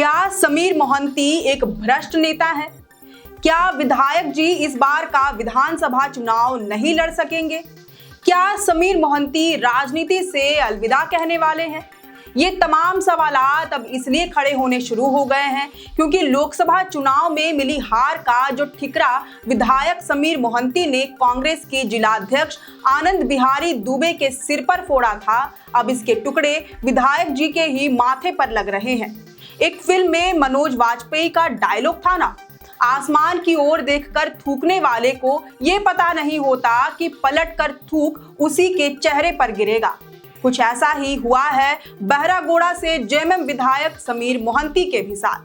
क्या समीर मोहंती एक भ्रष्ट नेता है? क्या विधायक जी इस बार का विधानसभा चुनाव नहीं लड़ सकेंगे? क्या समीर मोहंती राजनीति से अलविदा कहने वाले हैं? ये तमाम सवालात अब इसलिए खड़े होने शुरू हो गए हैं क्योंकि लोकसभा चुनाव में मिली हार का जो ठिकरा विधायक समीर मोहंती ने कांग्रेस के जिलाध्यक्ष आनंद बिहारी दुबे के सिर पर फोड़ा था, अब इसके टुकड़े विधायक जी के ही माथे पर लग रहे हैं। एक फिल्म में मनोज वाजपेयी का डायलॉग था ना, आसमान की ओर देखकर थूकने वाले को यह पता नहीं होता कि पलटकर थूक उसी के चेहरे पर गिरेगा। कुछ ऐसा ही हुआ है बहरागोड़ा से जेएमएम विधायक समीर मोहंती के भी साथ।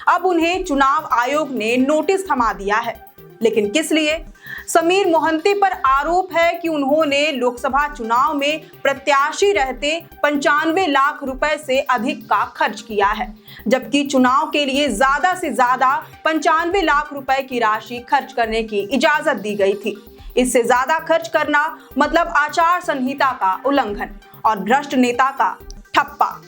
अब उन्हें चुनाव आयोग ने नोटिस थमा दिया है, लेकिन किस लिए? समीर मोहंती पर आरोप है कि उन्होंने लोकसभा चुनाव में प्रत्याशी रहते 95 लाख रुपए से अधिक का खर्च किया है, जबकि चुनाव के लिए ज्यादा से ज्यादा 95 लाख रुपए की राशि खर्च करने की इजाजत दी गई थी। इससे ज्यादा खर्च करना मतलब आचार संहिता का उल्लंघन और भ्रष्ट नेता का ठप्पा।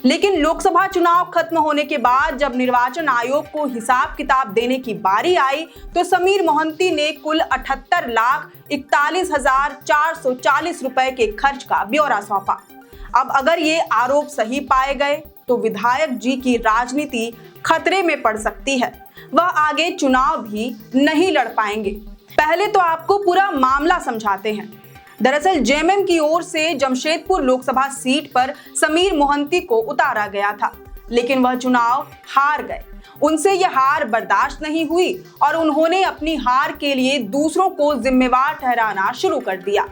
लेकिन लोकसभा चुनाव खत्म होने के बाद जब निर्वाचन आयोग को हिसाब किताब देने की बारी आई तो समीर मोहंती ने कुल 78,41,440 रुपए के खर्च का ब्यौरा सौंपा। अब अगर ये आरोप सही पाए गए तो विधायक जी की राजनीति खतरे में पड़ सकती है, वह आगे चुनाव भी नहीं लड़ पाएंगे। पहले तो आपको पूरा मामला समझाते हैं। दरअसल जेएमएम की ओर से जमशेदपुर लोकसभा सीट पर समीर मोहंती को उतारा गया था, लेकिन वह चुनाव हार गए। उनसे यह हार बर्दाश्त नहीं हुई और उन्होंने अपनी हार के लिए दूसरों को जिम्मेवार ठहराना शुरू कर दिया।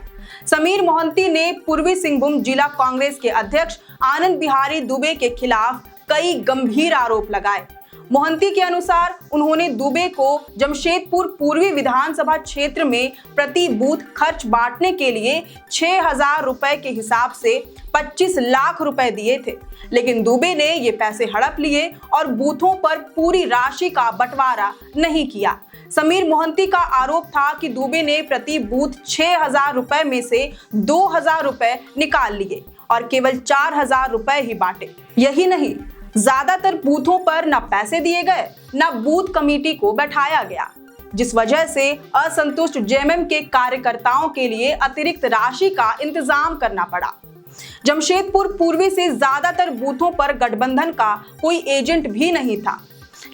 समीर मोहंती ने पूर्वी सिंहभूम जिला कांग्रेस के अध्यक्ष आनंद बिहारी दुबे के खिलाफ कई गंभीर आरोप लगाए। मोहंती के अनुसार उन्होंने दुबे को जमशेदपुर पूर्वी विधानसभा क्षेत्र में प्रति बूथ खर्च बांटने के लिए 6,000 रुपए के हिसाब से 25 लाख रुपए दिए थे, लेकिन दुबे ने ये पैसे हड़प लिए और बूथों पर पूरी राशि का बंटवारा नहीं किया। समीर मोहंती का आरोप था कि दुबे ने प्रति बूथ 6,000 रुपए में से 2,000 रुपए निकाल लिए और केवल 4,000 रुपए ही बांटे। यही नहीं, ज्यादातर बूथों पर न पैसे दिए गए न बूथ कमेटी को बैठाया गया, जिस वजह से असंतुष्ट जेएमएम के कार्यकर्ताओं के लिए अतिरिक्त राशि का इंतजाम करना पड़ा। जमशेदपुर पूर्वी से ज्यादातर बूथों पर गठबंधन का कोई एजेंट भी नहीं था।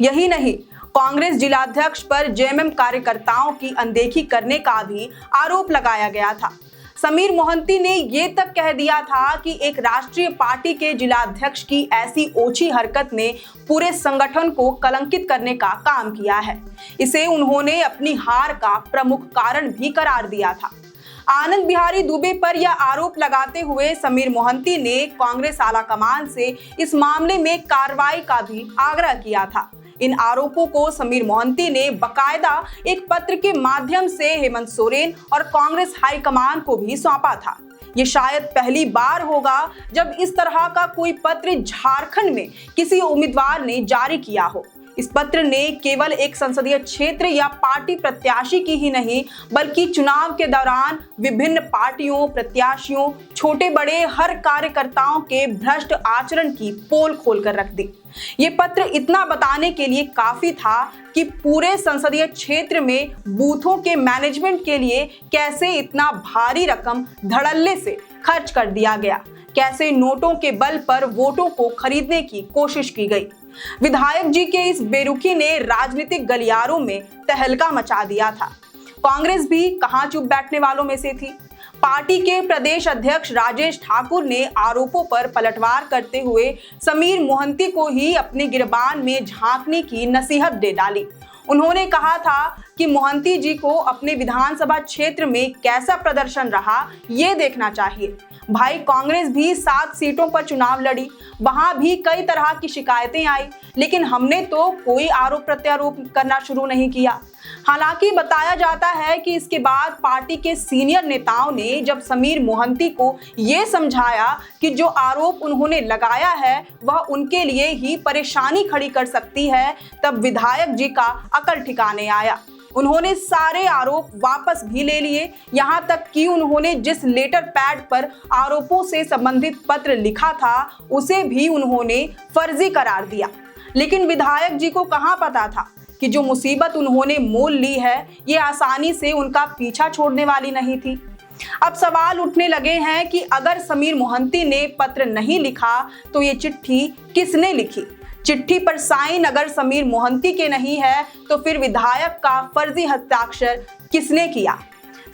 यही नहीं, कांग्रेस जिलाध्यक्ष पर जेएमएम कार्यकर्ताओं की अनदेखी करने का भी आरोप लगाया गया था। समीर मोहंती ने ये तक कह दिया था कि एक राष्ट्रीय पार्टी के जिलाध्यक्ष की ऐसी ओछी हरकत ने पूरे संगठन को कलंकित करने का काम किया है। इसे उन्होंने अपनी हार का प्रमुख कारण भी करार दिया था। आनंद बिहारी दुबे पर यह आरोप लगाते हुए समीर मोहंती ने कांग्रेस आलाकमान से इस मामले में कार्रवाई का भी आग्रह किया था। इन आरोपों को समीर मोहंती ने बकायदा एक पत्र के माध्यम से हेमंत सोरेन और कांग्रेस हाईकमान को भी सौंपा था। ये शायद पहली बार होगा जब इस तरह का कोई पत्र झारखंड में किसी उम्मीदवार ने जारी किया हो। इस पत्र ने केवल एक संसदीय क्षेत्र या पार्टी प्रत्याशी की ही नहीं बल्कि चुनाव के दौरान विभिन्न पार्टियों, प्रत्याशियों, छोटे बड़े हर कार्यकर्ताओं के भ्रष्ट आचरण की पोल खोलकर रख दी। ये पत्र इतना बताने के लिए काफी था कि पूरे संसदीय क्षेत्र में बूथों के मैनेजमेंट के लिए कैसे इतना भारी रकम धड़ल्ले से खर्च कर दिया गया, कैसे नोटों के बल पर वोटों को खरीदने की कोशिश की गई। विधायक जी के इस बेरुखी ने राजनीतिक गलियारों में तहलका मचा दिया था। कांग्रेस भी कहां चुप बैठने वालों में से थी। पार्टी के प्रदेश अध्यक्ष राजेश ठाकुर ने आरोपों पर पलटवार करते हुए समीर मोहंती को ही अपने गिरबान में झांकने की नसीहत दे डाली। उन्होंने कहा था कि मोहंती जी को अपने विधानसभा क्षेत्र में कैसा प्रदर्शन रहा ये देखना चाहिए। भाई, कांग्रेस भी 7 सीटों पर चुनाव लड़ी, वहां भी कई तरह की शिकायतें आई, लेकिन हमने तो कोई आरोप प्रत्यारोप करना शुरू नहीं किया। हालांकि बताया जाता है कि इसके बाद पार्टी के सीनियर नेताओं ने जब समीर मोहंती को ये समझाया कि जो आरोप उन्होंने लगाया है वह उनके लिए ही परेशानी खड़ी कर सकती है, तब विधायक जी का अकल ठिकाने आया। उन्होंने सारे आरोप वापस भी ले लिए, यहां तक कि उन्होंने जिस लेटर पैड पर आरोपों से संबंधित पत्र लिखा था उसे भी उन्होंने फर्जी करार दिया। लेकिन विधायक जी को कहां पता था कि जो मुसीबत उन्होंने मोल ली है ये आसानी से उनका पीछा छोड़ने वाली नहीं थी। अब सवाल उठने लगे हैं कि अगर समीर मोहंती ने पत्र नहीं लिखा तो ये चिट्ठी किसने लिखी। चिट्ठी पर साइन अगर समीर मोहंती के नहीं है तो फिर विधायक का फर्जी हस्ताक्षर किसने किया।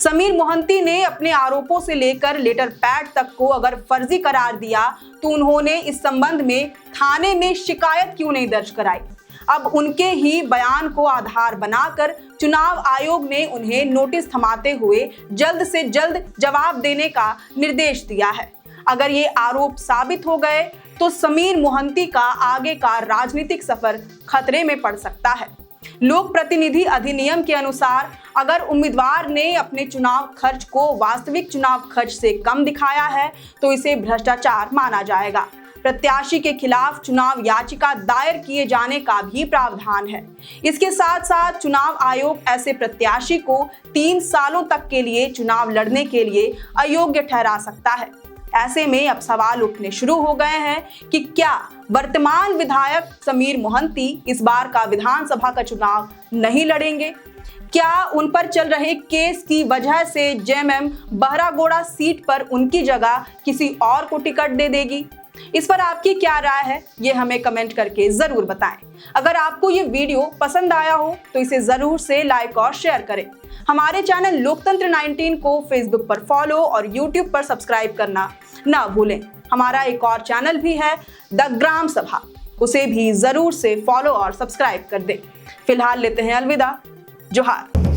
समीर मोहंती ने अपने आरोपों से लेकर लेटर पैड तक को अगर फर्जी करार दिया तो उन्होंने इस संबंध में थाने में शिकायत क्यों नहीं दर्ज कराई। अब उनके ही बयान को आधार बनाकर चुनाव आयोग ने उन्हें नोटिस थमाते हुए जल्द से जल्द जवाब देने का निर्देश दिया है। अगर ये आरोप साबित हो गए तो समीर मोहंती का आगे का राजनीतिक सफर खतरे में पड़ सकता है। लोक प्रतिनिधि अधिनियम के अनुसार अगर उम्मीदवार ने अपने चुनाव खर्च को वास्तविक चुनाव खर्च से कम दिखाया है तो इसे भ्रष्टाचार माना जाएगा। प्रत्याशी के खिलाफ चुनाव याचिका दायर किए जाने का भी प्रावधान है। इसके साथ साथ चुनाव आयोग ऐसे प्रत्याशी को 3 सालों तक के लिए चुनाव लड़ने के लिए अयोग्य ठहरा सकता है। ऐसे में अब सवाल उठने शुरू हो गए हैं कि क्या वर्तमान विधायक समीर मोहंती इस बार का विधानसभा का चुनाव नहीं लड़ेंगे। क्या उन पर चल रहे केस की वजह से जेएमएम बहरागोड़ा सीट पर उनकी जगह किसी और को टिकट दे देगी। इस पर आपकी क्या राय है ये हमें कमेंट करके जरूर बताएं। अगर आपको ये वीडियो पसंद आया हो तो इसे जरूर से लाइक और शेयर करें। हमारे चैनल लोकतंत्र 19 को फेसबुक पर फॉलो और यूट्यूब पर सब्सक्राइब करना ना भूलें। हमारा एक और चैनल भी है द ग्राम सभा, उसे भी जरूर से फॉलो और सब्सक्राइब कर दें। फिलहाल लेते हैं अलविदा। जोहार।